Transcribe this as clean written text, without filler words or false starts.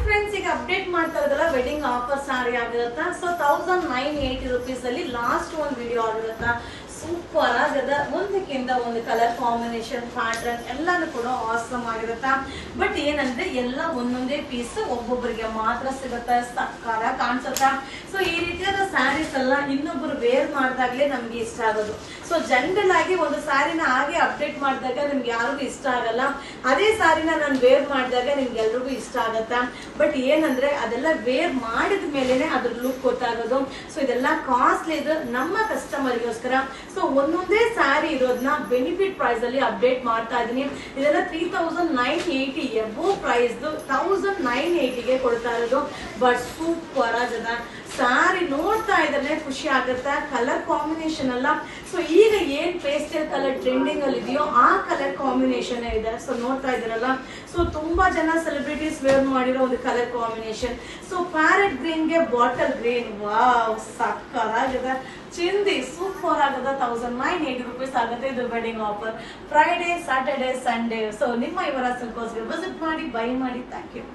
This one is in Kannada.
ಫ್ರೆಂಡ್ಸ್, ಈಗ ಅಪ್ಡೇಟ್ ಮಾಡ್ತಾ ಇರೋದಲ್ಲ ವೆಡ್ಡಿಂಗ್ ಆಫರ್ ಸಾರಿ ಆಗಿರುತ್ತಾ. ಸೊ 1980 rupees ಅಲ್ಲಿ ಲಾಸ್ಟ್ ಒಂದು ವಿಡಿಯೋ ಆಗಿರುತ್ತಾ. ಸೂಪರ್ ಆಗದ, ಒಂದಕ್ಕಿಂತ ಒಂದು ಕಲರ್ ಕಾಂಬಿನೇಷನ್ ಪ್ಯಾಟರ್ನ್ ಎಲ್ಲಾನು ಕೂಡ ಆಸಮ್ ಆಗಿರುತ್ತಾ. ಬಟ್ ಏನಂದ್ರೆ ಎಲ್ಲ ಒಂದೊಂದೇ ಪೀಸ್ ಒಬ್ಬೊಬ್ಬರಿಗೆ ಮಾತ್ರ ಸಿಗುತ್ತೆ, ಸಕ್ಕರ ಕಾಣಿಸುತ್ತಾ. ಸೊ ಈ ರೀತಿಯಾದ ಸ್ಯಾರೀಸ್ ಎಲ್ಲ ಇನ್ನೊಬ್ರು ವೇರ್ ಮಾಡಿದಾಗ್ಲೇ ನಮ್ಗೆ ಇಷ್ಟ ಆಗೋದು. ಸೊ ಜನರಲ್ ಆಗಿ ಒಂದು ಸ್ಯಾರಿನ ಹಾಗೆ ಅಪ್ಡೇಟ್ ಮಾಡಿದಾಗ ನಿಮ್ಗೆ ಯಾರಿಗೂ ಇಷ್ಟ ಆಗಲ್ಲ. ಅದೇ ಸ್ಯಾರಿನ ನಾನು ವೇರ್ ಮಾಡಿದಾಗ ನಿಮ್ಗೆ ಎಲ್ರಿಗೂ ಇಷ್ಟ ಆಗತ್ತಾ. ಬಟ್ ಏನಂದ್ರೆ ಅದೆಲ್ಲ ವೇರ್ ಮಾಡಿದ ಮೇಲೆನೆ ಅದ್ರ ಲುಕ್ ಗೊತ್ತಾಗೋದು. ಸೊ ಇದೆಲ್ಲ ಕಾಸ್ಟ್ಲಿ ಇದು ನಮ್ಮ ಕಸ್ಟಮರ್ಗೋಸ್ಕರ. ಸೊ ಒಂದೊಂದೇ ಸ್ಯಾರಿ ಇರೋದನ್ನ ಬೆನಿಫಿಟ್ ಪ್ರೈಸ್ ಅಲ್ಲಿ ಅಪ್ಡೇಟ್ ಮಾಡ್ತಾ ಇದೀನಿ. ಇದೆಲ್ಲ 3980 ಎಬೋ ಪ್ರೈಸ್ 1980ಗೆ ಕೊಡ್ತಾ ಇರೋದು. ಬಟ್ ಸೂಪರ್ ಆಗದ ಸ್ಯಾರಿ ನೋಡ್ತಾ ಇದ್ರೆ ಖುಷಿ ಆಗುತ್ತೆ. ಕಲರ್ ಕಾಂಬಿನೇಷನ್ ಅಲ್ಲ, ಸೊ ಈಗ ಏನ್ ಪೇಸ್ಟಲ್ ಕಲರ್ ಟ್ರೆಂಡಿಂಗ್ ಅಲ್ಲಿ ಇದೆಯೋ ಆ ಕಲರ್ ಕಾಂಬಿನೇಷನ್ ಇದೆ. ಸೊ ನೋಡ್ತಾ ಇದ್ರಲ್ಲ, ಸೊ ತುಂಬಾ ಜನ ಸೆಲೆಬ್ರಿಟೀಸ್ ವೇರ್ ಮಾಡಿರೋ ಒಂದು colour combination. So parrot green ಗೆ ಬಾಟಲ್ ಗ್ರೀನ್, ವಾವ್ ಸಕ್ಕತ್ತಾಗಿದೆ. ಚಿಂದಿ ಸೂಪರ್ ಆಗದ. 1980 rupees ಆಗುತ್ತೆ. ಇದು wedding offer Friday, Saturday, Sunday. So ನಿಮ್ಮ ಇವರ ಸಿಲ್ಕೋಸ್ಗೆ ವಿಸಿಟ್ ಮಾಡಿ, ಬೈ ಮಾಡಿ. Thank you.